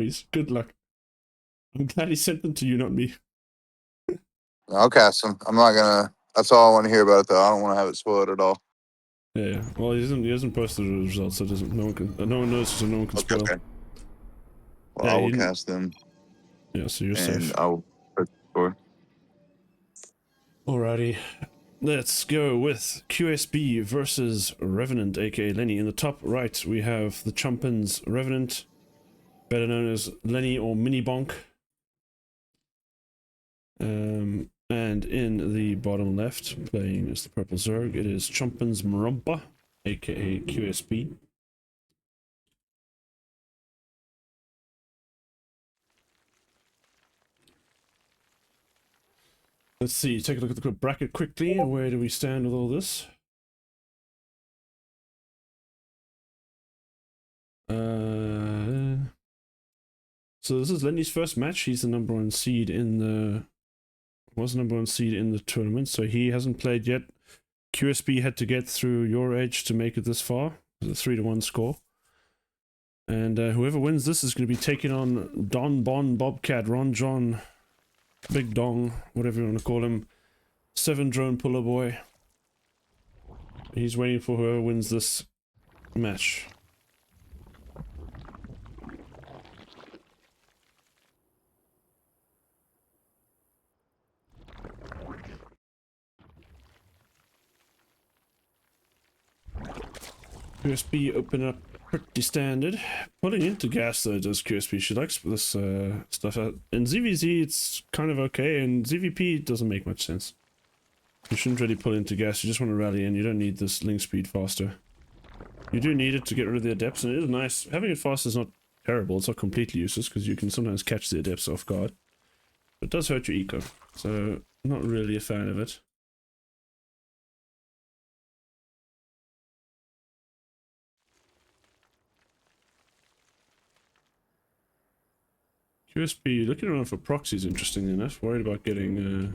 Please, good luck. I'm glad he sent them to you, not me. I'll cast him. I'm not gonna. That's all I want to hear about it, though. I don't want to have it spoiled at all. Yeah. Well, he hasn't posted the results, so it doesn't. No one knows, so no one can spoil. Okay. Well, Yeah, I will cast them. Yeah, so you're and safe. I'll put the score. Alrighty. Let's go with QSB versus Revenant, aka Lenny. In the top right, we have the Chumpins Revenant, better known as Lenny or Mini Bonk. And in the bottom left, playing as the Purple Zerg, it is Chumpins Marumpa, aka QSB. Let's see, take a look at the bracket quickly. Where do we stand with all this? So this is Lenny's first match. He's the number one seed in the... was the number one seed in the tournament, so he hasn't played yet. QSB had to get through your edge to make it this far. It's a 3-1 score. And whoever wins this is going to be taking on Don Bon Bobcat, Ron John, Big Dong, whatever you want to call him, 7 Drone Puller Boy. He's waiting for whoever wins this match. QSB open up pretty standard. Putting into gas though does QSB. She likes this stuff. In ZVZ it's kind of okay, and ZVP doesn't make much sense. You shouldn't really pull into gas, you just want to rally in. You don't need this link speed faster. You do need it to get rid of the adepts, and it is nice. Having it fast is not terrible, it's not completely useless, because you can sometimes catch the adepts off guard. But it does hurt your eco, so I'm not really a fan of it. QSB, looking around for proxies, interestingly enough. Worried about getting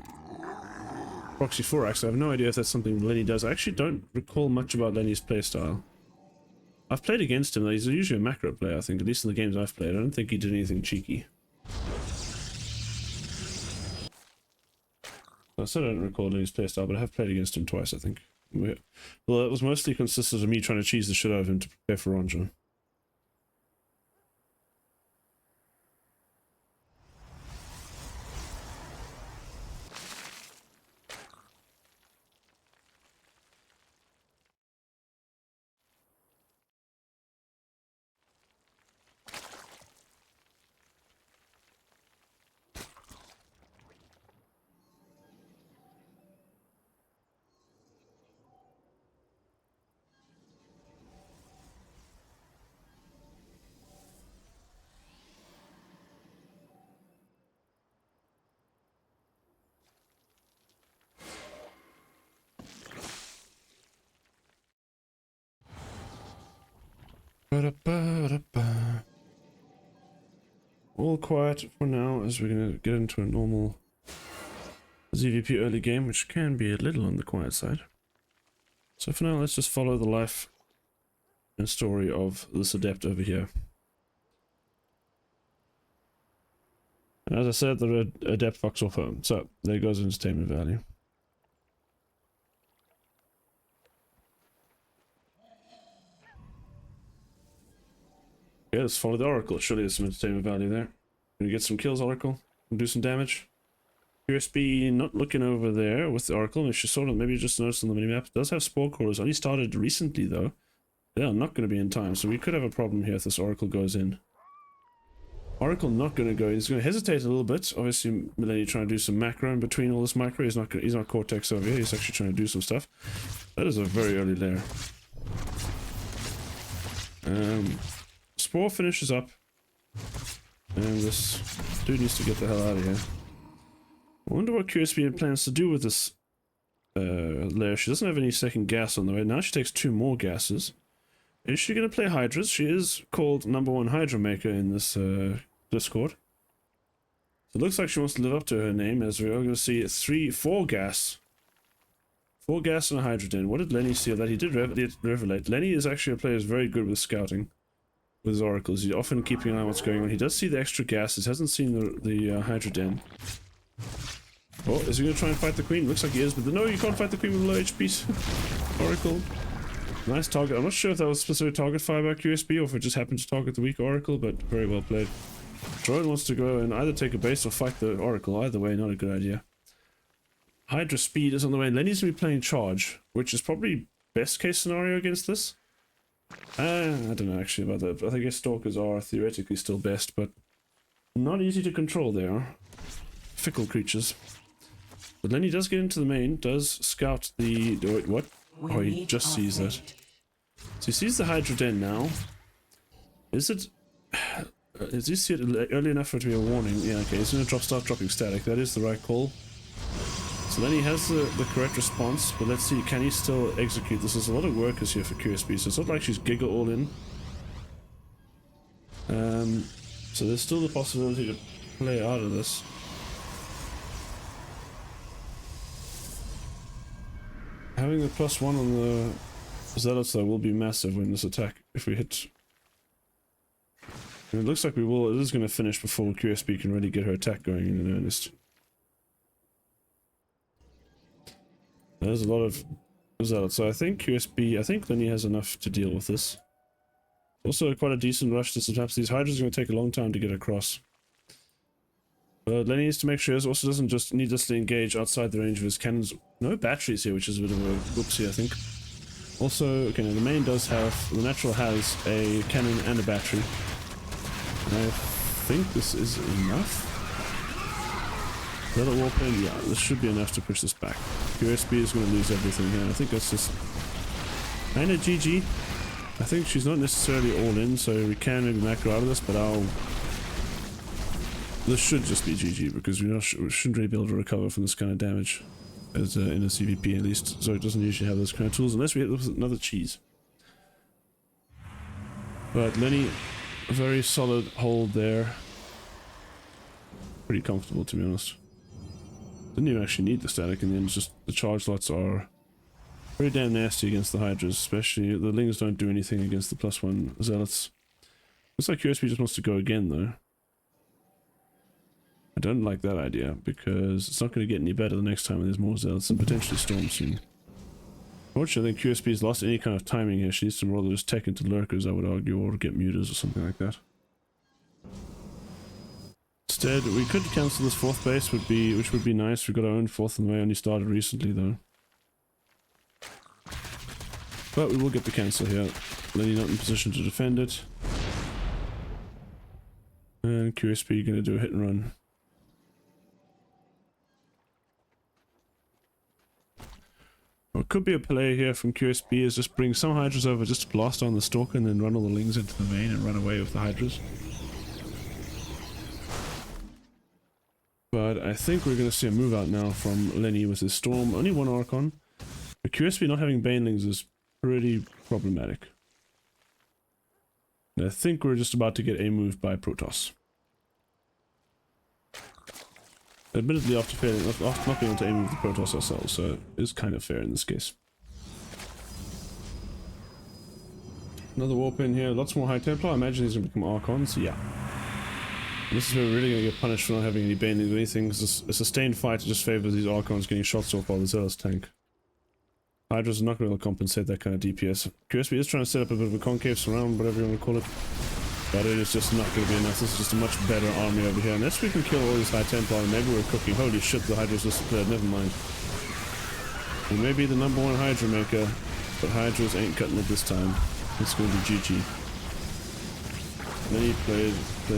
proxy 4-axe. I have no idea if that's something Lenny does. I actually don't recall much about Lenny's playstyle. I've played against him, though. He's usually a macro player, I think, at least in the games I've played. I don't think he did anything cheeky. I still don't recall Lenny's playstyle, but I have played against him twice, I think. Well, it was mostly consistent of me trying to cheese the shit out of him to prepare for Ronja. All quiet for now, as we're going to get into a normal ZVP early game, which can be a little on the quiet side. So for now, let's just follow the life and story of this adept over here. And as I said, the adept fucks off home, so there goes entertainment value. Yeah, let's follow the Oracle. Surely there's some entertainment value there. Can we get some kills, Oracle? Can do some damage? QSB not looking over there with the Oracle. She sort of maybe just noticed on the minimap. It does have spore cores. Only started recently though. They are not going to be in time, so we could have a problem here if this Oracle goes in. Oracle not going to go. He's going to hesitate a little bit. Obviously, Lenny trying to do some macro in between all this micro. He's not Cortex over here. He's actually trying to do some stuff. That is a very early layer. Spore finishes up, and this dude needs to get the hell out of here. I wonder what QSB plans to do with this layer. She doesn't have any second gas on the way. Now she takes 2 more gases. Is she going to play Hydras? She is called #1 Hydra Maker in this Discord. So it looks like she wants to live up to her name, as we're going to see 4 gas. 4 gas and a Hydra Den. What did Lenny see of that? He did revelate. Lenny is actually a player who's very good with scouting. with his oracles. He's often keeping an eye on what's going on. He does see the extra gases. Hasn't seen the Hydra Den. Oh, is he going to try and fight the queen? Looks like he is, but no, you can't fight the queen with low HP. Oracle. Nice target. I'm not sure if that was specific target fire by QSB or if it just happened to target the weak Oracle, but very well played. Drone wants to go and either take a base or fight the Oracle. Either way, not a good idea. Hydra speed is on the way. Lenny's going to be playing charge, which is probably best case scenario against this. I don't know actually about that. I guess Stalkers are theoretically still best, but not easy to control. They are fickle creatures. But Lenny does get into the main, does scout the... Wait, what? Oh, he just sees that. So he sees the Hydra Den now. Is it... Does he see it early enough for it to be a warning? Yeah, okay, he's going to start dropping static. That is the right call. So Lenny has the correct response, but let's see, can he still execute this? There's a lot of workers here for QSB, so it's not like she's Giga all in. So there's still the possibility to play out of this. Having the +1 on the Zealots though will be massive when this attack, if we hit. And it looks like we will, it is going to finish before QSB can really get her attack going in earnest. There's a lot of Zealots, so I think QSB, I think Lenny has enough to deal with this. Also quite a decent rush to perhaps these Hydras are going to take a long time to get across. But Lenny needs to make sure he also doesn't just needlessly engage outside the range of his cannons. No batteries here, which is a bit of a whoopsie, I think. Also, okay, now the main does have, the natural has a cannon and a battery. And I think this is enough. Another warplane, yeah, this should be enough to push this back. QSB is going to lose everything here. I think that's just kind of GG. I think she's not necessarily all in, so we can maybe macro out of this, but this should just be GG because we shouldn't really be able to recover from this kind of damage as in a CVP at least. So it doesn't usually have those kind of tools unless we hit with another cheese. But Lenny, a very solid hold there. Pretty comfortable, to be honest. Didn't even actually need the static in the end. It's just the charge lots are very damn nasty against the Hydras, especially the Lings don't do anything against the +1 Zealots. Looks like QSP just wants to go again though. I don't like that idea, because it's not going to get any better the next time when there's more Zealots and potentially Storm soon. Fortunately, I think QSP has lost any kind of timing here. She needs to roll those tech into Lurkers, I would argue, or get Mutas or something like that. Instead, we could cancel this 4th base, which would be nice. We've got our own 4th and we only started recently, though. But we will get the cancel here. Lenny not in position to defend it. And QSP going to do a hit and run. What could be a play here from QSB is just bring some Hydras over just to blast on the Stalker and then run all the Lings into the main and run away with the Hydras. But I think we're going to see a move out now from Lenny with his Storm. Only one Archon. But QSB not having Banelings is pretty problematic. And I think we're just about to get a move by Protoss. Admittedly, after not being able to aim with the Protoss ourselves, so it is kind of fair in this case. Another warp in here, lots more High Templar. I imagine he's going to become Archons, yeah. And this is where we're really going to get punished for not having any Banelings or anything, because a sustained fight just favors these Archons getting shots off while the Zealous tank. Hydras are not going to compensate that kind of DPS. QSB is trying to set up a bit of a concave surround, whatever you want to call it. But it is just not going to be enough. This is just a much better army over here. Unless we can kill all these High Templar, maybe we're cooking. Holy shit, the Hydra's disappeared. Never mind. We may be the #1 Hydra maker, but Hydras ain't cutting it this time. It's going to be GG. And then he plays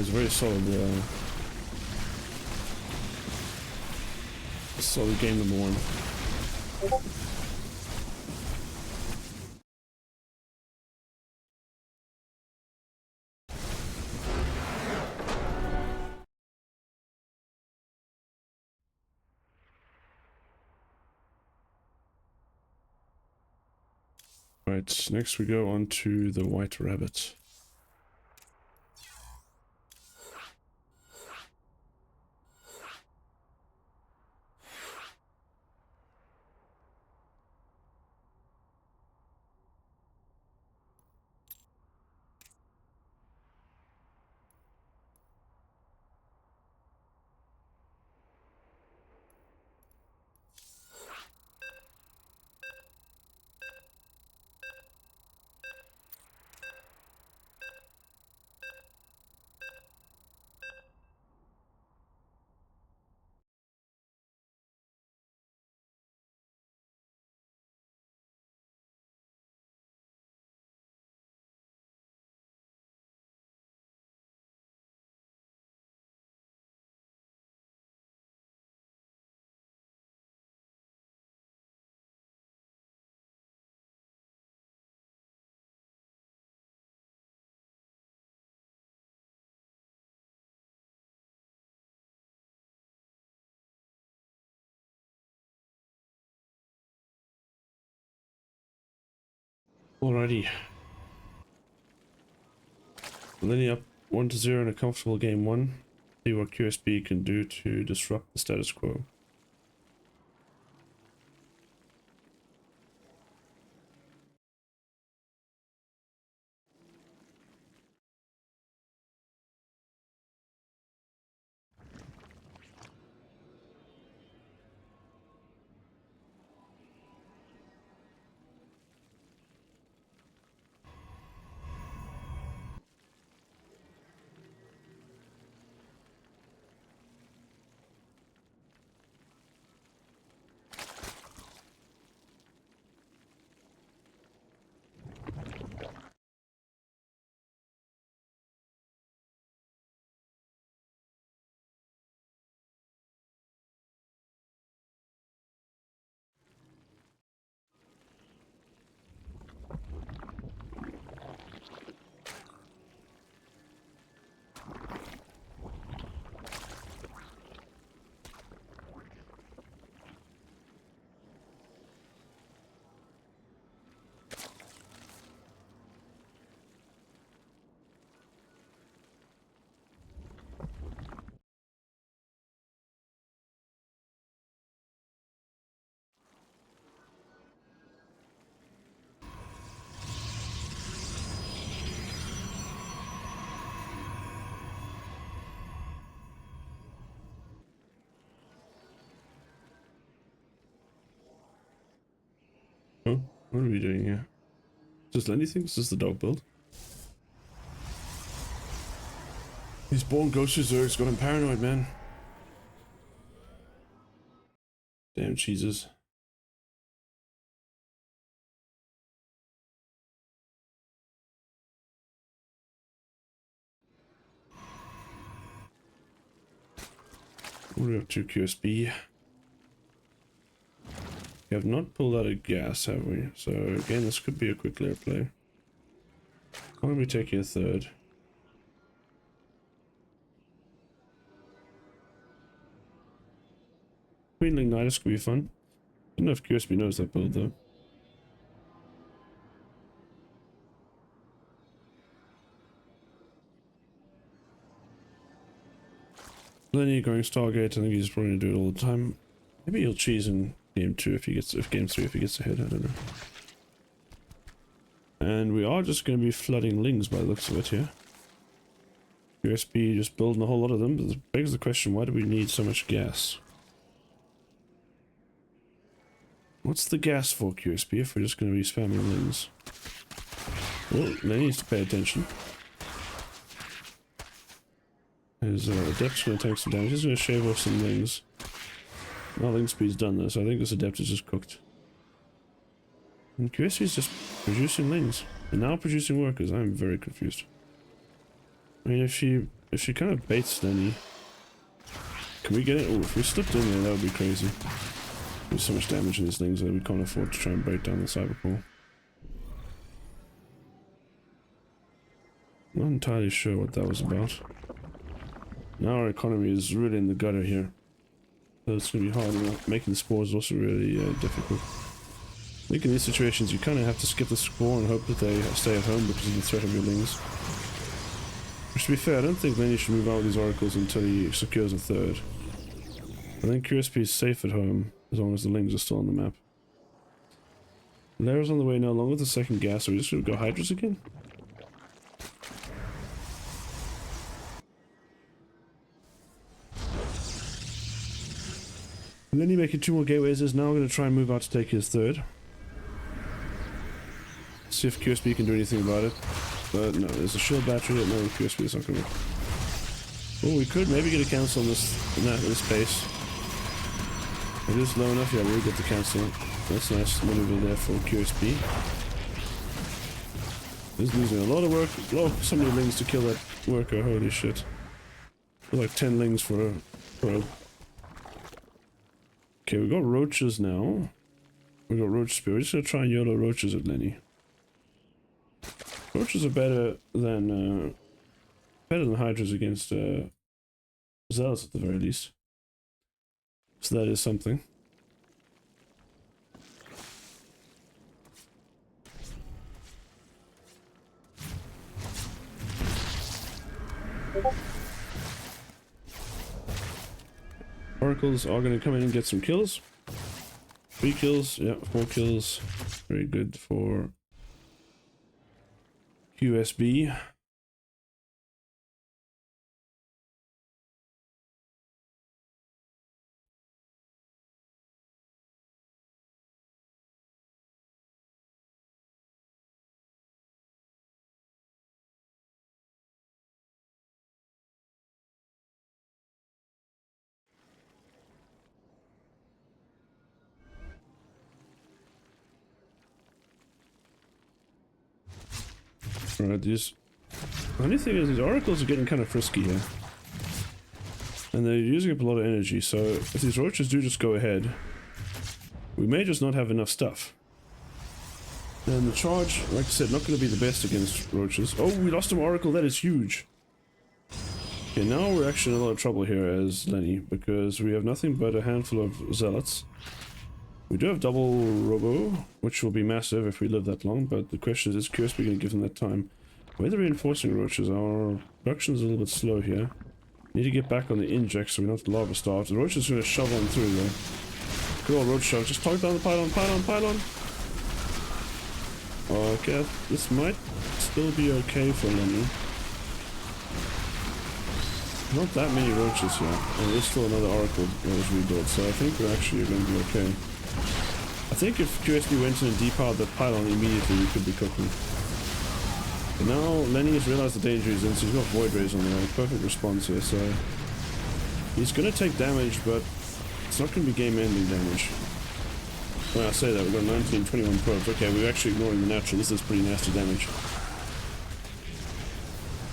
very solid solid game #1. Right, next we go on to the White Rabbit. Alrighty. Lenny up 1-0 in a comfortable game 1. See what QSB can do to disrupt the status quo. Oh, what are we doing here? Does Lenny think this is the dog build? He's born ghost Zerg's got him paranoid, man. Damn cheeses. What are we up to, QSB? We have not pulled out a gas, have we? So again, this could be a quick layer play. Why don't we take a third? Queenling Nidus could be fun. I don't know if QSB knows that build though. Lenny going Stargate, I think he's probably gonna do it all the time. Maybe he'll cheese in game 2 if he gets, game 3 if he gets ahead, I don't know. And we are just going to be flooding lings by the looks of it here. QSB just building a whole lot of them, but it begs the question, why do we need so much gas? What's the gas for, QSB, if we're just going to be spamming lings? Well, Lenny needs to pay attention. His Adept's going to take some damage. He's going to shave off some lings. Now ling speed's done though, so I think this Adept is just cooked. And QSB is just producing lings. And now producing workers. I'm very confused. I mean, if she kind of baits Lenny... Can we get it? Oh, if we slipped in there, that would be crazy. There's so much damage in these lings that we can't afford to try and break down the cyberpool. Not entirely sure what that was about. Now our economy is really in the gutter here. So it's going to be hard. Making the spores is also really difficult. I think in these situations you kind of have to skip the spore and hope that they stay at home because of the threat of your lings. Which, to be fair, I don't think Lenny should move out with these oracles until he secures a third. I think QSP is safe at home as long as the lings are still on the map. Lair's on the way now, along with the second gas. Are we just going to go Hydras again? Lenny making 2 more gateways is now going to try and move out to take his third. See if QSB can do anything about it. But no, there's a shield battery that no QSB is not going to. Oh, we could maybe get a cancel on this base. It is low enough, yeah, we'll get the cancel. That's a nice maneuver there for QSB. He's losing a lot of work, so many lings to kill that worker, holy shit. Like 10 lings for a probe. Okay, we got roaches now. We got roach spear. We're just gonna try and YOLO roaches at Lenny. Roaches are better than hydras against zealots at the very least. So that is something. Oracles are going to come in and get some kills. 3 kills, yeah, 4 kills. Very good for QSB. Alright, the only thing is these oracles are getting kind of frisky here. And they're using up a lot of energy, so if these roaches do just go ahead, we may just not have enough stuff. And the charge, like I said, not going to be the best against roaches. Oh, we lost an oracle, that is huge. Okay, now we're actually in a lot of trouble here as Lenny, because we have nothing but a handful of zealots. We do have double robo, which will be massive if we live that long, but the question is QSB going to give them that time? Where are the reinforcing roaches? Our production is a little bit slow here. Need to get back on the inject so we're not lava starved. The roaches are going to shove on through though. Good old roach shove. Just target down the pylon, pylon, pylon. Okay, this might still be okay for Lenny. Not that many roaches here, and there's still another oracle that was rebuilt, so I think we're actually going to be okay. I think if QSB went in and depowered that pylon immediately, we could be cooking. But now Lenny has realized the danger he's in, so he's got void rays on the way. Perfect response here, so he's going to take damage, but it's not going to be game-ending damage. When I say that, we've got 19, 21 probes. Okay, we're actually ignoring the natural. This is pretty nasty damage.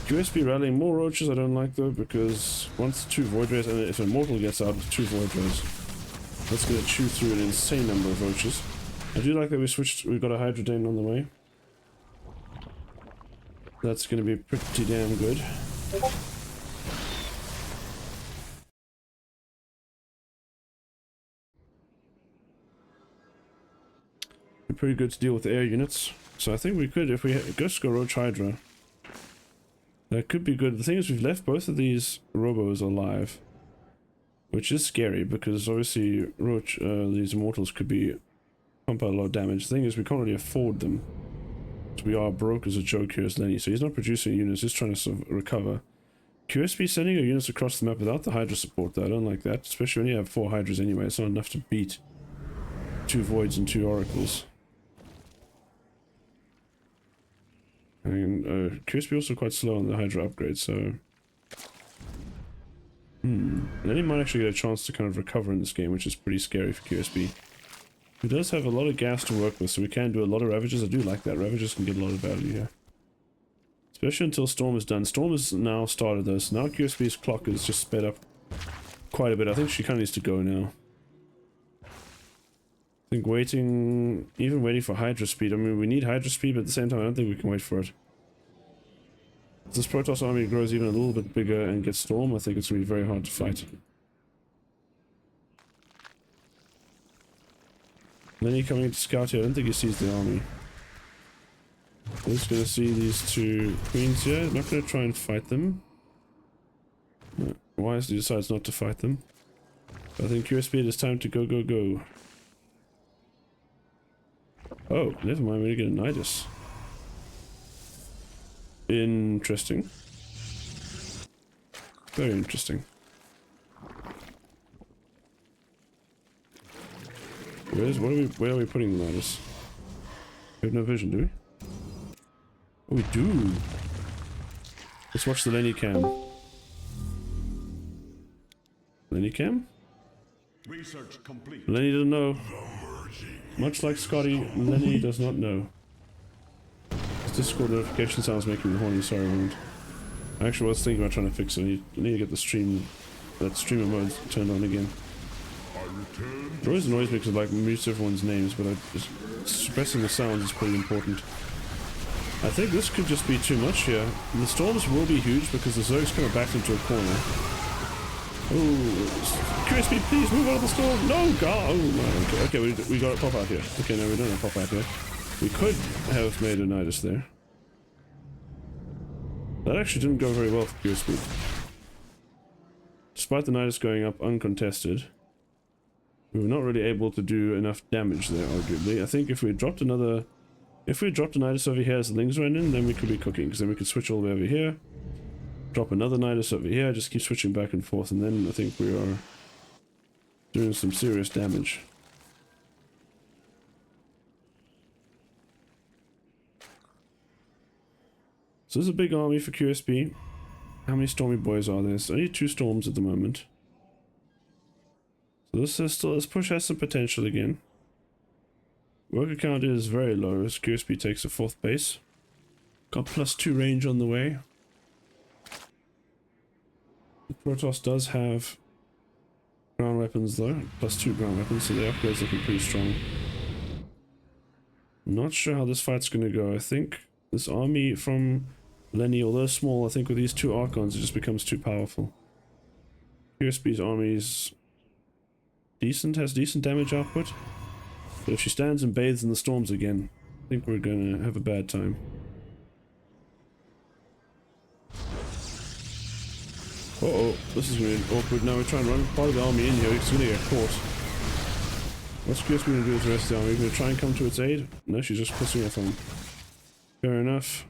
QSB rallying more roaches I don't like though, because once 2 void rays, and if a mortal gets out with 2 void rays, that's going to chew through an insane number of roaches. I do like that we've got a Hydrodane on the way. That's going to be pretty damn good. Be pretty good to deal with air units. So I think we could, if we just go Roach Hydra, that could be good. The thing is, we've left both of these robos alive, which is scary because obviously Roach, these immortals could be pump out a lot of damage. The thing is, we can't really afford them. So we are broke as a joke here as Lenny, so he's not producing units, he's trying to sort of recover. QSB sending our units across the map without the Hydra support though, I don't like that, especially when you have 4 Hydras anyway. It's not enough to beat 2 Voids and 2 Oracles. And QSB also quite slow on the Hydra upgrade, so Lenny might actually get a chance to kind of recover in this game, which is pretty scary for QSB. He does have a lot of gas to work with, so we can do a lot of Ravages. I do like that. Ravages can get a lot of value here. Especially until Storm is done. Storm has now started though, so now QSB's clock is just sped up quite a bit. I think she kind of needs to go now. I think even waiting for Hydra speed. I mean, we need Hydra speed, but at the same time, I don't think we can wait for it. If this Protoss army grows even a little bit bigger and gets Storm, I think it's going to be very hard to fight. Lenny coming to scout here. I don't think he sees the army. He's going to see these 2 queens here. I'm not going to try and fight them. No, wisely decides not to fight them. But I think QSB, it is time to go, go, go. Oh, never mind. We're going to get a Nidus. Interesting. Very interesting. Where are we putting the Nidus? We have no vision, do we? Oh, we do. Let's watch the Lenny cam. Lenny cam? Research complete. Lenny doesn't know. Much like Scotty, Lenny does not know. His Discord notification sounds making me horny. Sorry, everyone. I actually was thinking about trying to fix it. I need to get the streamer mode turned on again. It always annoys me because I like mute everyone's names, but suppressing the sounds is pretty important. I think this could just be too much here. The storms will be huge because the Zerg's kind of backed into a corner. Oh, QSB, please move out of the storm. No, God. Oh, no. Okay, we got a pop out here. Okay, no, we don't have a pop out here. We could have made a Nidus there. That actually didn't go very well for QSB. despite the Nidus going up uncontested, we were not really able to do enough damage there, arguably. I think if we dropped another... If we dropped a Nidus over here as the Lings ran in, then we could be cooking, because then we could switch all the way over here, drop another Nidus over here, just keep switching back and forth, and then I think we are doing some serious damage. So this is a big army for QSB. How many Stormy Boys are there? There's only 2 Storms at the moment. So this push has some potential again. Worker count is very low as QSB takes a 4th base. Got +2 range on the way. The Protoss does have ground weapons though, +2 ground weapons, so the upgrade's looking pretty strong. Not sure how this fight's gonna go. I think this army from Lenny, although small, I think with these 2 Archons it just becomes too powerful. QSB's army is decent, has decent damage output. But if she stands and bathes in the storms again, I think we're gonna have a bad time. Uh-oh, this is really awkward. Now we're trying to run part of the army in here, it's gonna get caught. What's QSB gonna do with the rest of the army? We're gonna try and come to its aid? No, she's just pissing off on him. Fair enough.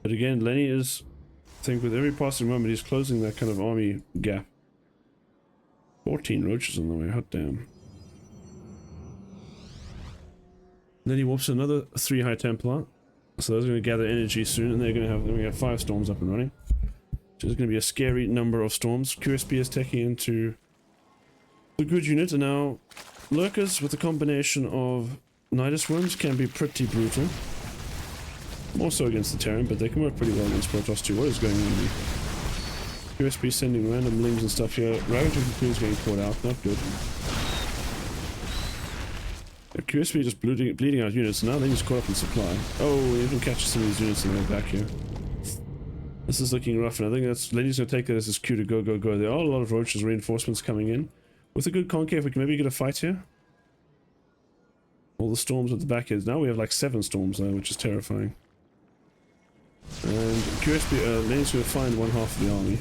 But again, Lenny is, I think with every passing moment, he's closing that kind of army gap. 14 roaches on the way, hot damn. Then he warps another 3 High Templar. So those are going to gather energy soon, and they're going to have, then we have 5 storms up and running. So there's going to be a scary number of storms. QSB is taking into the good unit, and now lurkers with a combination of Nidus worms can be pretty brutal. More so against the Terran, but they can work pretty well against Protoss too. What is going on here? QSB sending random lings and stuff here. Ravaging Cocoon's getting caught out, not good. QSB just bleeding out units, now they just caught up in supply. Oh, we even catch some of these units in the back here. This is looking rough, and I think that's Lenny's gonna take that as his cue to go, go, go. There are a lot of roaches reinforcements coming in. With a good concave, we can maybe get a fight here. All the storms at the back is now we have like 7 storms there, which is terrifying. And QSB, Lenny's gonna find one half of the army.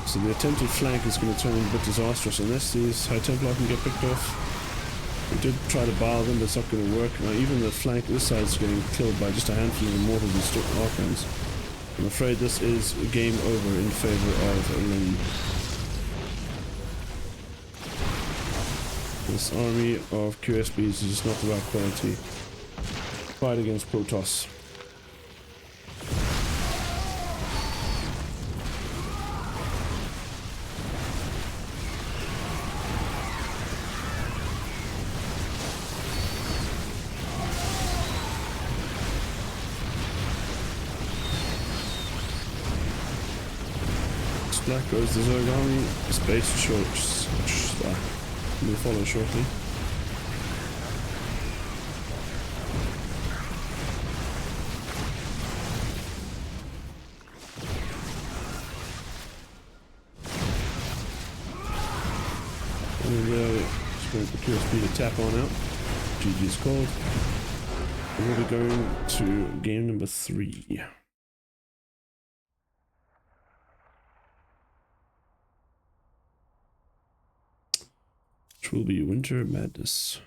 So the attempted flank is going to turn a bit disastrous unless these High Templar can get picked off. We did try to bar them, but it's not going to work. Now, even the flank this side is getting killed by just a handful of Immortals and Archons. I'm afraid this is game over in favor of Lenny. This army of QSBs is just not the right quality. Fight against Protoss. Black goes the Zerg army. Space short. We'll follow shortly. And just going for QSB to tap on out. GG's called. And we'll be going to game number 3. Which will be Winter Madness.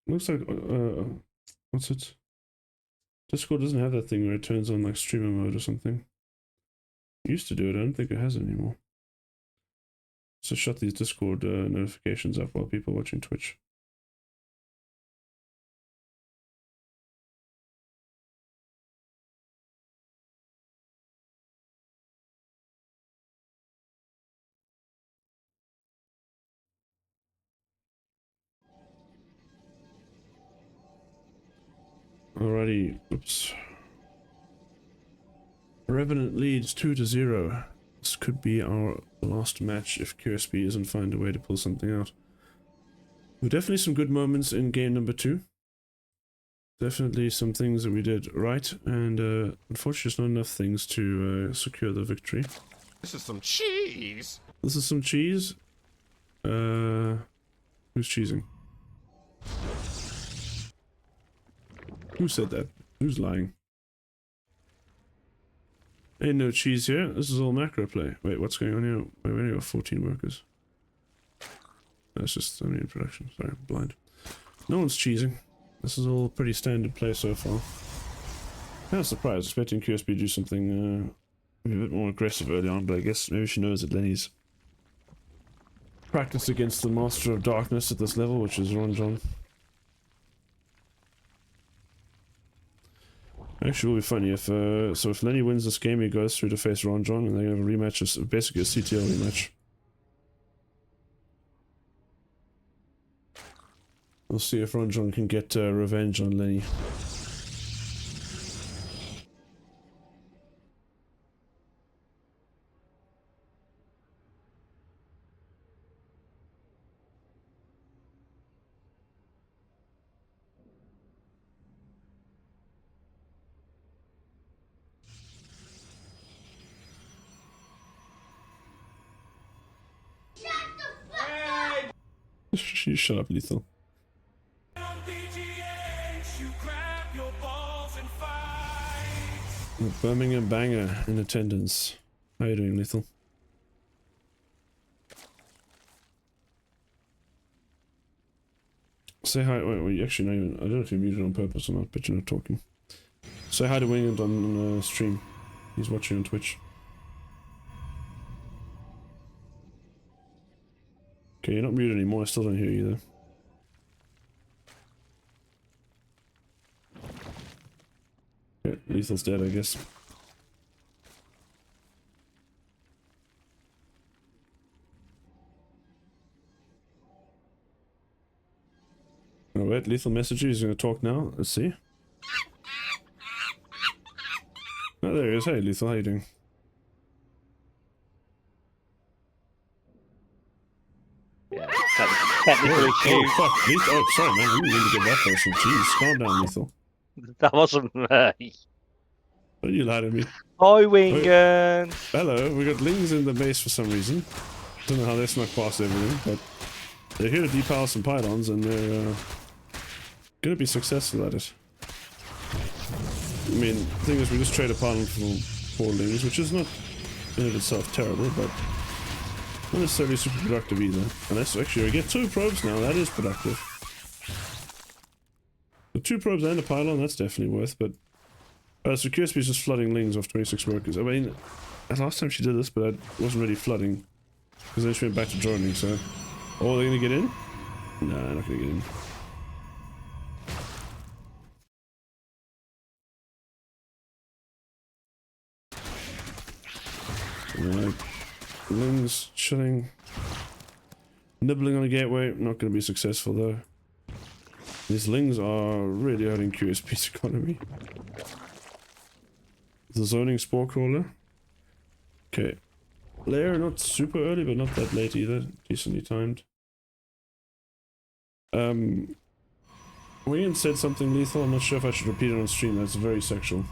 Looks like what's it? Discord doesn't have that thing where it turns on like streamer mode or something. It used to do it. I don't think it has it anymore. So shut these Discord notifications up while people are watching Twitch. Alrighty, oops. Revenant leads 2-0. This could be our last match if QSB doesn't find a way to pull something out. There were definitely some good moments in game number 2. Definitely some things that we did right, and unfortunately just not enough things to secure the victory. This is some cheese. This is some cheese. Who's cheesing? Who said that? Who's lying? Ain't no cheese here. This is all macro play. Wait, what's going on here? Wait, we only got 14 workers. That's just only in production. Sorry, I'm blind. No one's cheesing. This is all pretty standard play so far. Kind of surprised, expecting QSB to do something maybe a bit more aggressive early on, but I guess maybe she knows that Lenny's practiced against the Master of Darkness at this level, which is Ron John. Actually, it will be funny if so if Lenny wins this game, he goes through to face Ron John, and they're gonna have a rematch, basically a CTL rematch. We'll see if Ron John can get revenge on Lenny. You shut up, Lethal. The Birmingham Banger in attendance. How you doing, Lethal? Say hi. Wait, actually, no, I don't know if you're muted on purpose or not, but you're not talking. Say hi to Winged on stream. He's watching on Twitch. Okay, you're not muted anymore. I still don't hear you though. Yeah, Lethal's dead, I guess. Alright, Lethal message you. He's gonna talk now. Let's see. Oh, there he is. Hey, Lethal, how you doing? Yeah, technically Oh, fuck. Lethal. Oh, sorry, man. I didn't mean to get that person. Jeez, calm down, Lethal. that wasn't me. Oh, you lied to me. Hi, Wingen. Hello, we got Lings in the base for some reason. Don't know how they snuck past everything, but they're here to depower some pylons, and they're gonna be successful at it. I mean, the thing is, we just trade a pylon for 4 Lings, which is not in of itself terrible, but not necessarily super productive either. Unless, actually, we get 2 probes now, that is productive. The 2 probes and a pylon, that's definitely worth, but... so QSB is just flooding Lings off 26 workers. I mean, last time she did this, but I wasn't really flooding. Because then she went back to joining, so... Oh, they're gonna get in? Nah, they're not gonna get in. Alright. Lings chilling. Nibbling on a gateway. Not gonna be successful, though. These Lings are really hurting QSB's economy. The zoning spore crawler. Okay. Lair, not super early, but not that late either. Decently timed. Wingen said something lethal. I'm not sure if I should repeat it on stream. That's very sexual.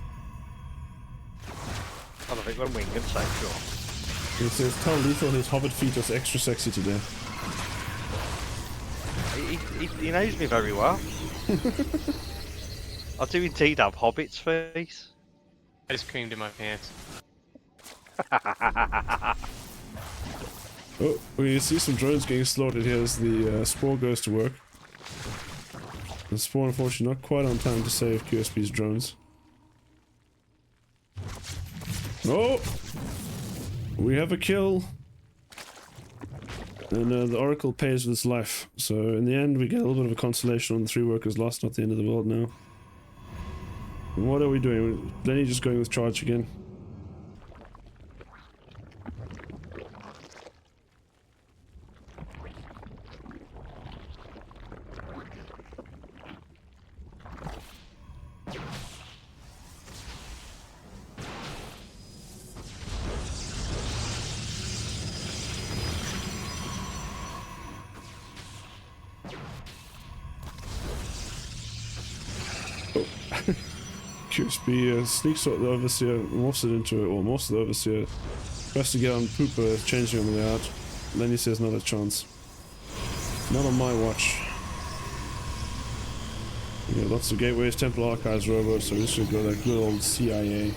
I don't think when Wingen sexual. He says, tell Lethal his hobbit feet was extra sexy today. He knows me very well. I do indeed have hobbit's face. I just creamed in my pants. Oh, we see some drones getting slaughtered here as the spore goes to work. The spawn, unfortunately, not quite on time to save QSB's drones. Oh! We have a kill! And the Oracle pays with its life. So in the end, we get a little bit of a consolation on the 3 workers lost, not the end of the world now. And what are we doing? Lenny just going with charge again. QSB sneaks out the Overseer, morphs it into it, or morphs the Overseer, tries to get on Pooper, changing him out. Lenny says not a chance. Not on my watch. We got lots of gateways, Temple Archives, robots, so we should go that good old CIA.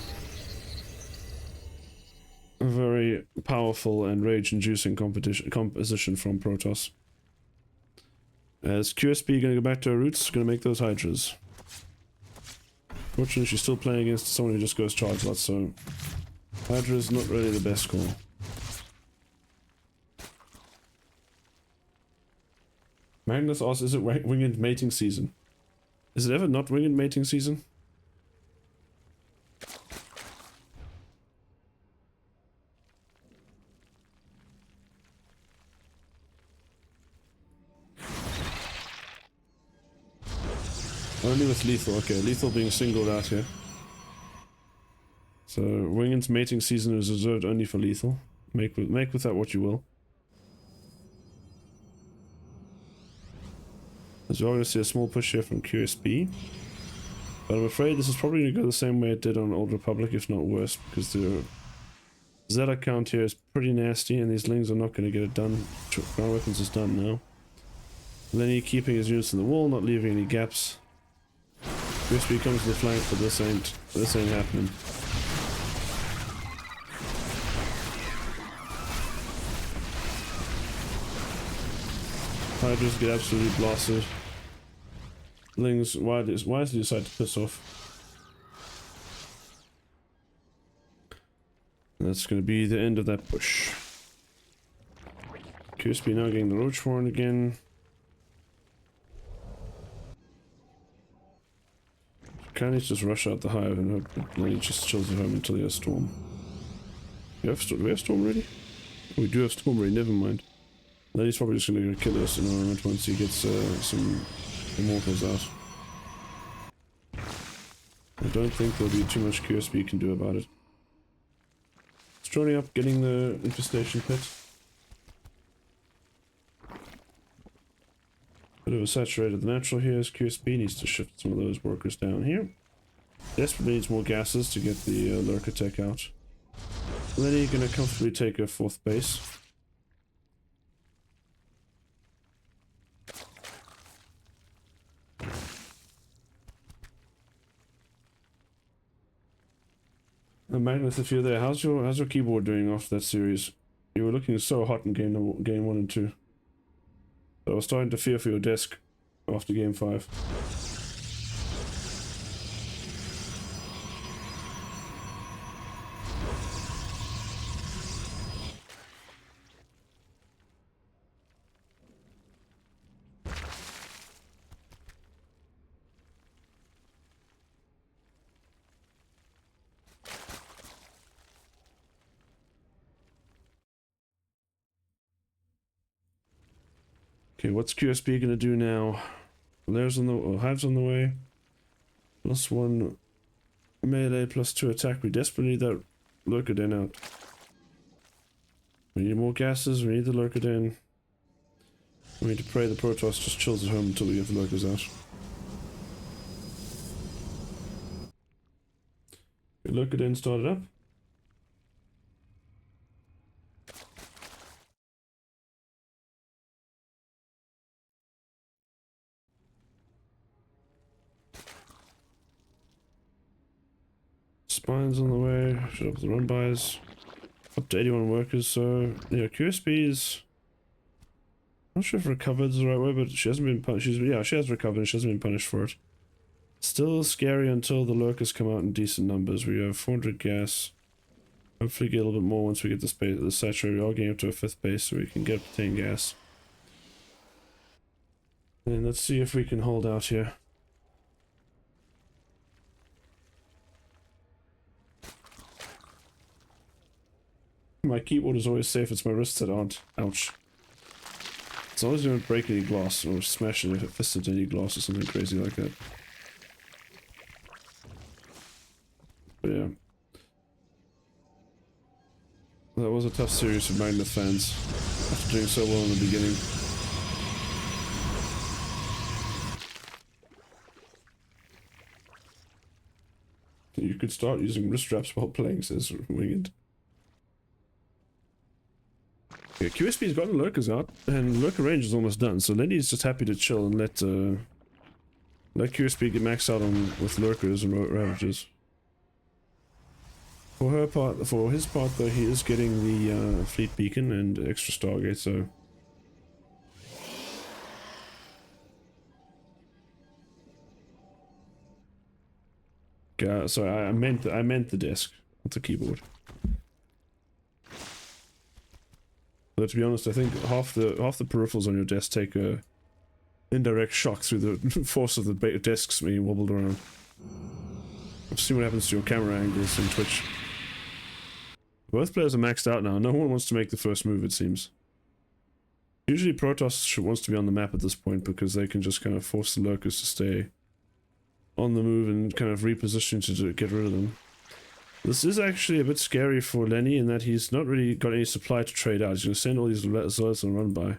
A very powerful and rage-inducing composition from Protoss. As QSB gonna go back to her roots, gonna make those Hydras. Fortunately, she's still playing against someone who just goes charge lots, so Hydra is not really the best call. Magnus asks, is it winged mating season? Is it ever not winged mating season? Only with lethal, okay, lethal being singled out here. So, Winged's mating season is reserved only for lethal. Make with that what you will. As you're going to see a small push here from QSB. But I'm afraid this is probably going to go the same way it did on Old Republic, if not worse, because the Zeta count here is pretty nasty, and these Lings are not going to get it done. Ground weapons is done now. Lenny keeping his units in the wall, not leaving any gaps. QSB comes to the flank, but this ain't happening. Hydras get absolutely blasted. Lings wisely decide to piss off. And that's going to be the end of that push. QSB now getting the Roach Horn again. Kind of just rush out the hive and hope that Lenny just chills at home until he has Storm. Do we have Storm ready? Oh, we do have Storm ready, never mind. Lenny's probably just going to kill us in a moment once he gets some Immortals out. I don't think there'll be too much QSB can do about it. It's joining up, getting the infestation pit. Bit of a saturated the natural here as QSB needs to shift some of those workers down here. Desperately needs more gases to get the lurker tech out. Lenny gonna comfortably take a 4th base. Magnus, if you're there, how's your keyboard doing after that series? You were looking so hot in game 1 and 2. I was starting to fear for your desk after game 5. Okay, what's QSB gonna do now? There's on the Hive's on the way. +1 melee, +2 attack. We desperately need that lurker den out. We need more gases. We need the lurker den. We need to pray the Protoss just chills at home until we get the lurkers out. Okay, lurker den started up. Spines on the way, should have the run bys. Up to 81 workers, so yeah, QSB is Not sure if recovered is the right way, but she hasn't been punished. Yeah, she has recovered and she hasn't been punished for it. Still scary until the lurkers come out in decent numbers. We have 400 gas. Hopefully get a little bit more once we get the saturated. We are getting up to a 5th base so we can get up to 10 gas. And let's see if we can hold out here. My keyboard is always safe, it's my wrists that aren't. Ouch. As long as you don't break any glass or smash any fist into any glass or something crazy like that. But yeah. That was a tough series for Magnet fans, after doing so well in the beginning. You could start using wrist straps while playing, says Winged. Yeah, QSB's got the lurkers out, and lurker range is almost done, so Lenny's just happy to chill and let QSB get maxed out on with lurkers and ravages. For his part though, he is getting the fleet beacon and extra Stargate, so sorry, I meant the desk, not the keyboard. But to be honest, I think half the peripherals on your desk take a indirect shock through the force of the desks being wobbled around. Let's see what happens to your camera angles in Twitch. Both players are maxed out now. No one wants to make the first move, it seems. Usually Protoss wants to be on the map at this point because they can just kind of force the lurkers to stay on the move and kind of reposition to get rid of them. This is actually a bit scary for Lenny in that he's not really got any supply to trade out. He's going to send all these zealots on run by.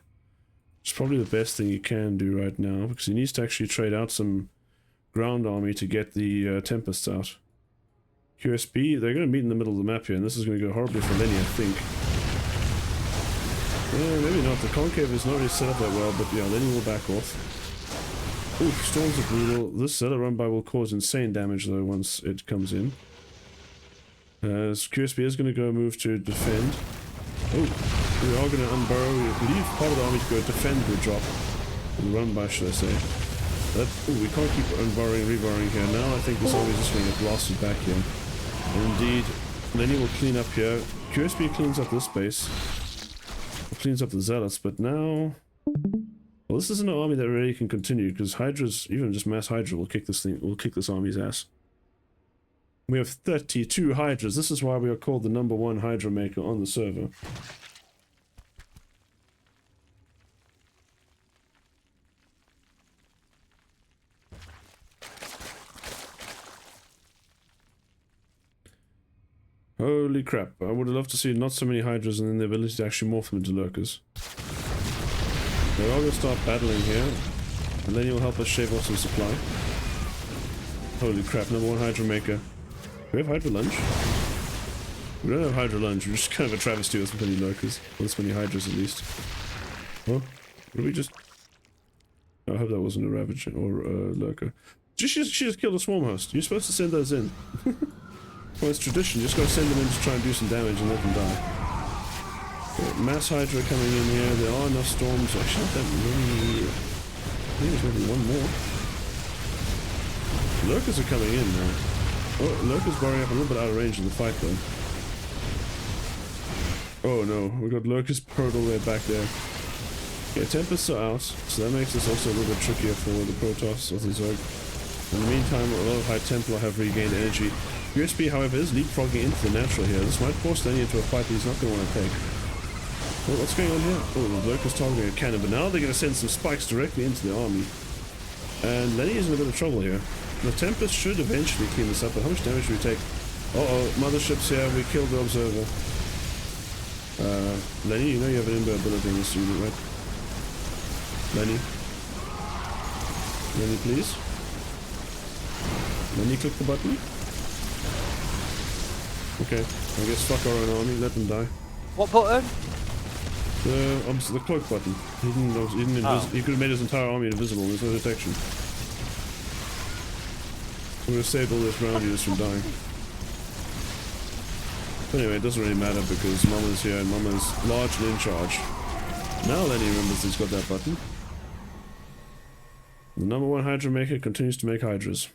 It's probably the best thing he can do right now because he needs to actually trade out some ground army to get the Tempests out. QSB, they're going to meet in the middle of the map here, and this is going to go horribly for Lenny, I think. Maybe not. The concave is not really set up that well, but yeah, Lenny will back off. Ooh, storms are brutal. This zealot run by will cause insane damage though once it comes in. QSB is going to go move to defend. Oh, we are going to unburrow. We leave part of the army to go defend the drop. And run by, should I say. Oh, we can't keep unburrowing and reburrowing here. Now I think this army is just going to get blasted back here. And indeed, Lenny will clean up here. QSB cleans up this base. Cleans up the zealots, but now... Well, this isn't an army that really can continue, because Hydra's, even just mass Hydra will kick this army's ass. We have 32 Hydras. This is why we are called the #1 Hydra maker on the server. Holy crap, I would have loved to see not so many Hydras and then the ability to actually morph them into lurkers. They're all going to start battling here, and then you'll help us shave off some supply. Holy crap, #1 Hydra maker. Do we have Hydra Lunge? We don't have Hydra Lunge, we're just kind of a travesty with many lurkers. Or this many Hydras at least. Oh, what did we just... I hope that wasn't a Ravage or a lurker. She just killed a swarm host. You're supposed to send those in. Well, it's tradition, you just gotta send them in to try and do some damage and let them die. Okay, mass Hydra coming in here, there are enough storms. Actually, not that many. I think there's maybe one more. Lurkers are coming in now. Oh, Lurkers barring up a little bit out of range in the fight though. Oh no, we got Lurkers purred all the way back there. Okay, Tempests are out, so that makes this also a little bit trickier for the Protoss of the Zerg. In the meantime, a lot of High Templar have regained energy. QSB, however, is leapfrogging into the natural here. This might force Lenny into a fight that he's not going to want to take. Well, what's going on here? Oh, the Lurker's targeting a cannon, but now they're going to send some spikes directly into the army. And Lenny is in a bit of trouble here. The Tempest should eventually clean this up, but how much damage do we take? Uh-oh, motherships here, we killed the Observer. Lenny, you know you have an inbuilt ability in this unit, right? Lenny? Lenny, please? Lenny, click the button? Okay, I guess fuck our own army, let them die. What button? The cloak button. He could have made his entire army invisible, there's no detection. I'm gonna save all those ground units from dying. But anyway, it doesn't really matter because Mama's here and Mama's largely in charge. Now Lenny remembers he's got that button. The number one Hydra maker continues to make Hydras.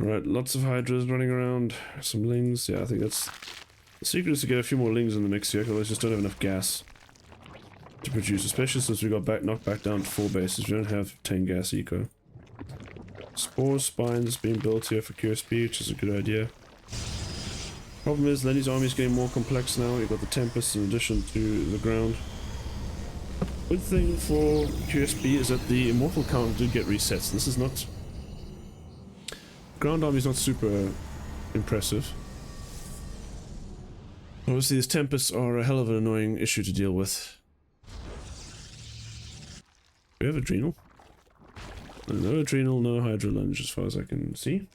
Alright, lots of Hydras running around. Some Lings. Yeah, I think that's... The secret is to get a few more Lings in the mix here, otherwise just don't have enough gas to produce, especially since we got knocked back down to 4 bases. We don't have 10 gas eco. Spore spines being built here for QSB, which is a good idea. Problem is, Lenny's army is getting more complex now. You've got the Tempest in addition to the ground. Good thing for QSB is that the Immortal count did get resets. This is not... Ground army is not super impressive. Obviously, these Tempests are a hell of an annoying issue to deal with. Do we have Adrenal? No Adrenal, no Hydra Lunge as far as I can see.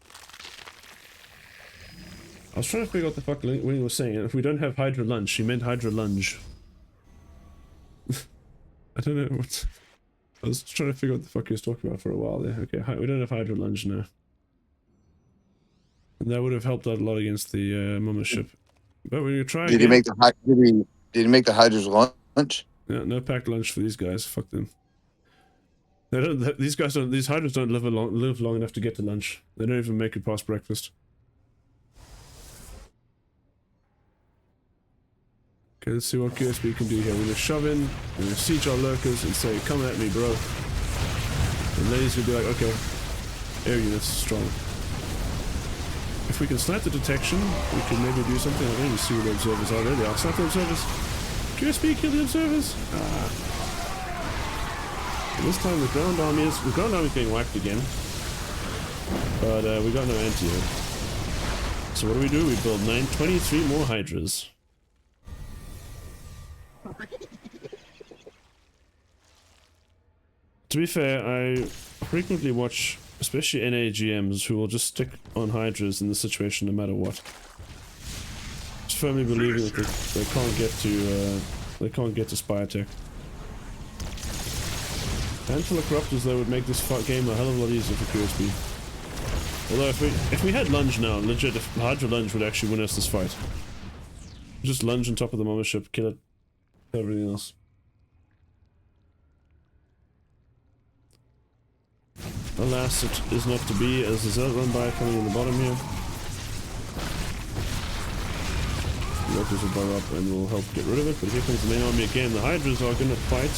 I was trying to figure out what the fuck Winnie was saying. If we don't have Hydra Lunge, she meant Hydra Lunge. I don't know what... I was trying to figure out what the fuck he was talking about for a while there. Okay, we don't have Hydra Lunge now. And that would have helped out a lot against the Mama ship. But when you try Did he make the did he make the Hydra's lunch? Yeah, no packed lunch for these guys. Fuck them. They don't. These guys don't. These Hydras don't live long enough to get to lunch. They don't even make it past breakfast. Okay, let's see what QSB can do here. We're gonna shove in, we're gonna siege our lurkers and say, "Come at me, bro." And Lenny's gonna be like, "Okay, air units strong." If we can snipe the detection, we can maybe do something. I don't even see where the observers are. There they are. Snipe the observers. QSB, kill the observers. This time the ground army is getting whacked again. But we got no anti-air. So what do? We build 23 more Hydras. To be fair, I frequently watch, especially NAGMs, who will just stick on Hydras in this situation no matter what. Just firmly believing that they can't get to spy attack. Handful of Corruptors though would make this game a hell of a lot easier for QSB. Although if we had lunge now, legit, if Hydra lunge would actually win us this fight. Just lunge on top of the Mama ship, kill it, kill everything else. Alas, it is not to be, as the Zed run by coming in the bottom here. The Lurkers will bar up and will help get rid of it, but here comes the main army again. The Hydras are going to fight.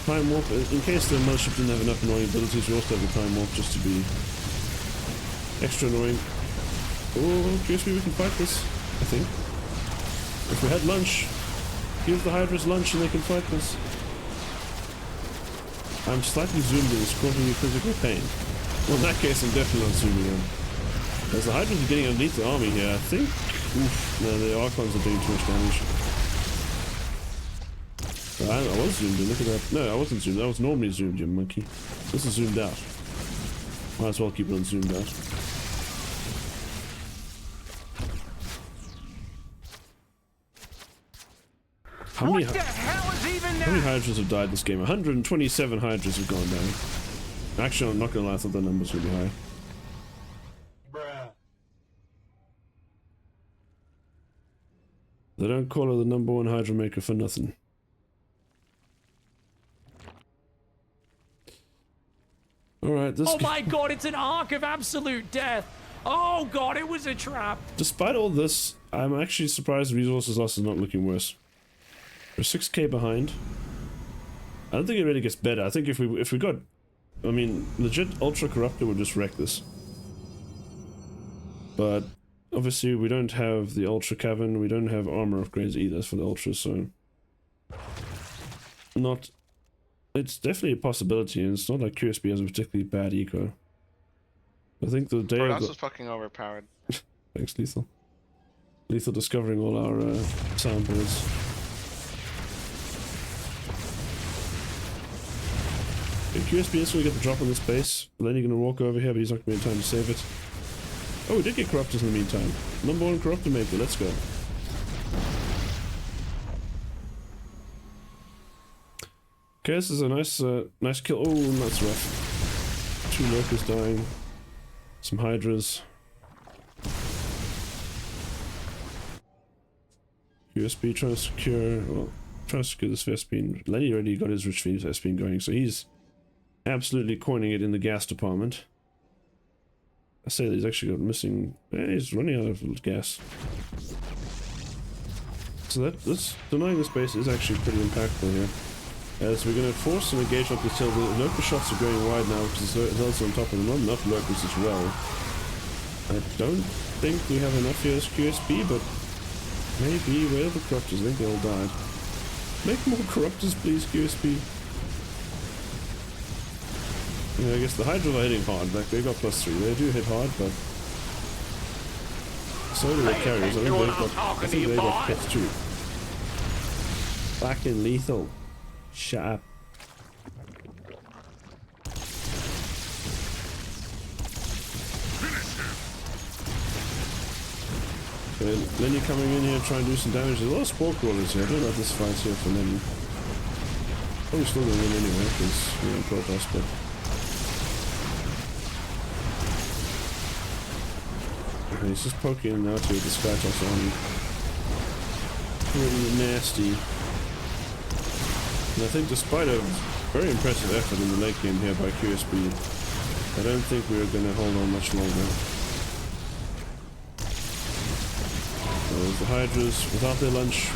Time Warp, in case the mothership didn't have enough annoying abilities, we also have the Time Warp just to be extra annoying. Oh, QSB, we can fight this, I think. If we had lunch, give the Hydras lunch and they can fight this. I'm slightly zoomed in, it's causing me physical pain. Well, in that case, I'm definitely not zooming in. As the Hydras are getting underneath the army here, I think... Oof, no, the Archons are doing too much damage. I was zoomed in, look at that. No, I wasn't zoomed, I was normally zoomed, you monkey. This is zoomed out. Might as well keep it on zoomed out. How many Hydras have died this game? 127 Hydras have gone down. Actually, I'm not gonna lie, I thought the numbers would be high. Bruh. They don't call her the #1 Hydra maker for nothing. Alright, this... Oh my god, it's an arc of absolute death! Oh god, it was a trap! Despite all this, I'm actually surprised the resources loss is not looking worse. We're 6k behind. I don't think it really gets better. I think if we got... I mean, legit Ultra Corruptor would just wreck this. But, obviously we don't have the Ultra Cavern, we don't have armor upgrades either for the Ultra, so... Not... It's definitely a possibility, and it's not like QSB has a particularly bad eco. I think the day Bro, of that's the... just fucking overpowered. Thanks, Lethal. Lethal discovering all our soundboards. Okay, QSB instantly get the drop on this base. Lenny gonna walk over here, but he's not gonna be in time to save it. Oh, we did get Corruptors in the meantime. #1 Corruptor Maker, let's go. Okay, this is a nice nice kill. Oh, that's rough. 2 lurkers dying. Some hydras. QSB trying to secure, well, trying to secure this Vespine. Lenny already got his rich Vespine going, so he's absolutely coining it in the gas department. I say that he's actually got missing. He's running out of gas. So this denying this base is actually pretty impactful here. As we're going to force an engagement up this hill. The lurker shots are going wide now, because there's also on top of them. Not enough lurkers as well. I don't think we have enough here as QSB, but maybe. Where are the corruptors? I think they all died. Make more corruptors, please, QSB. Yeah, I guess the Hydra are hitting hard. Like, they got +3. They do hit hard, but so do the carriers. I think they got +2. Fucking lethal. Shut up. Okay, Lenny coming in here trying to do some damage. There's a lot of spore crawlers here. I don't know if this fight's here for Lenny. Probably still going to win anyway because we're in Protoss, but okay, he's just poking him out here with the Skytoss army. Pretty nasty. And I think despite a very impressive effort in the late game here by QSB, I don't think we're going to hold on much longer. The Hydras, without their lunge,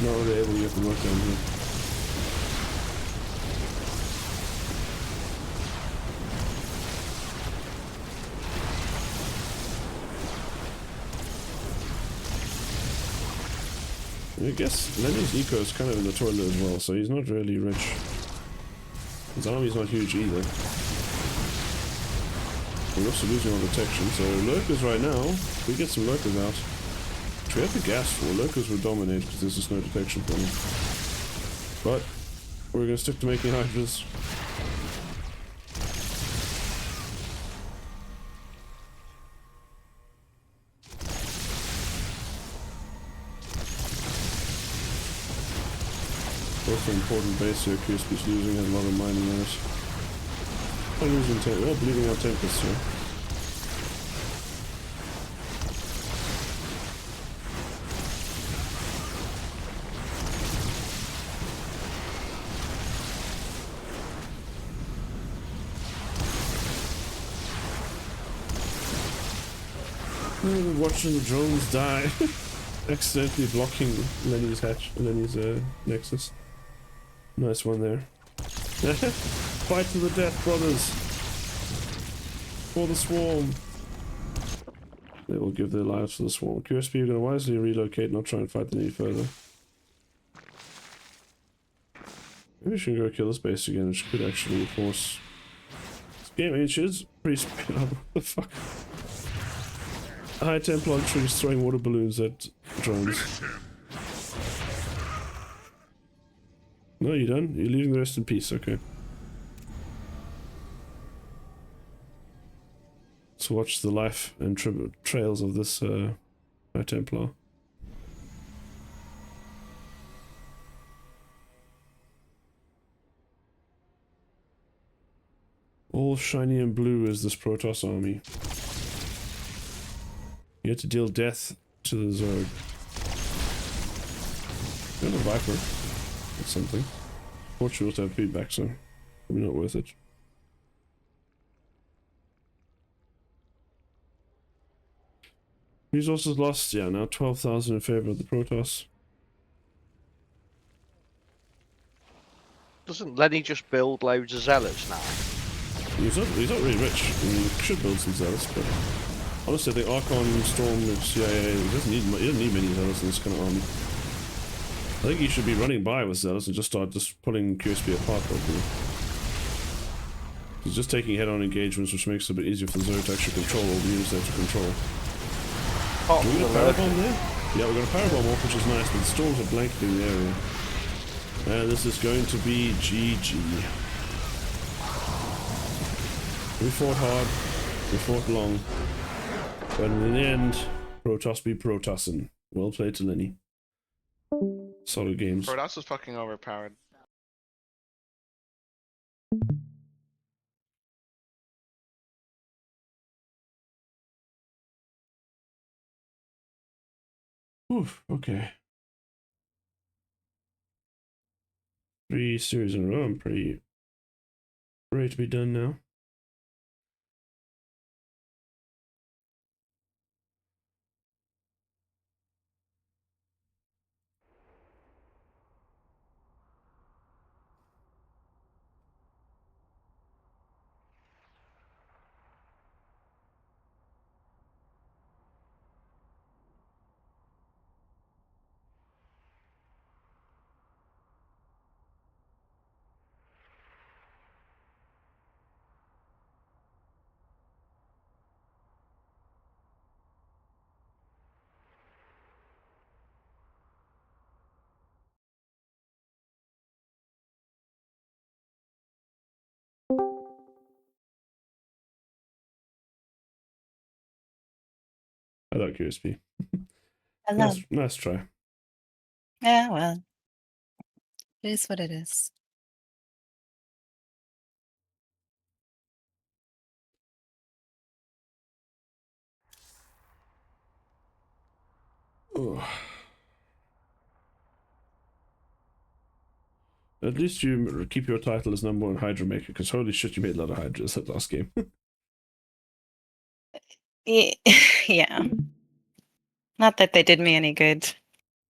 not really able to get the work done here. I guess Lenny's eco is kind of in the toilet as well, so he's not really rich. His army's not huge either. We're also losing on detection, so lurkers right now, if we get some lurkers out, which we have the gas for, lurkers will dominate because there's just no detection for them. But we're going to stick to making hydras. Also important base here, QSB's losing, has a lot of mining units. I'm losing well, bleeding out Tempests here. Watching the drones die. Accidentally blocking Lenny's Nexus. Nice one there. Fight to the death, brothers! For the swarm! They will give their lives for the swarm. QSB are going to wisely relocate, not try and fight them any further. Maybe we should go kill this base again, which could actually force this game. I mean, she is pretty speed up. What the fuck? High Templar trees throwing water balloons at drones. No, you done? You're leaving the rest in peace, okay. Let's watch the life and trails of this High Templar. All shiny and blue is this Protoss army. You have to deal death to the Zerg. Got a Viper. That's something. Fortunately, to have feedback, so probably not worth it. Resources lost, yeah, now 12,000 in favor of the Protoss. Doesn't Lenny just build loads of zealots now? He's not really rich. I mean, he should build some zealots, but honestly, I think Archon, Storm, CIA, he doesn't need many zealots in this kind of army. I think he should be running by with zealots and just start pulling QSB apart properly. He's just taking head-on engagements, which makes it a bit easier for the Zerg to actually control all the units they have to control. Oh, we got a parabomb there? Yeah, we got a parabomb off, which is nice, but the storms are blanketing the area. And this is going to be GG. We fought hard, we fought long, but in the end, Protoss be Protossin. Well played to Lenny. Solid games. Protoss was fucking overpowered. Oof, okay. 3 series in a row. I'm pretty ready to be done now. I like QSB. Hello. Nice try. Yeah, well, it is what it is. Ugh. At least you keep your title as number 1 Hydra maker, because holy shit, you made a lot of Hydras that last game. Yeah. Not that they did me any good.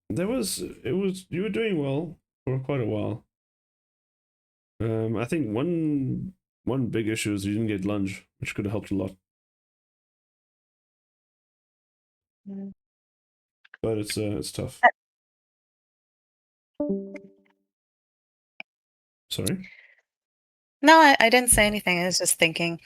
You were doing well for quite a while. I think one big issue is you didn't get lunge, which could have helped a lot. Mm. But it's tough. Sorry? No, I didn't say anything. I was just thinking.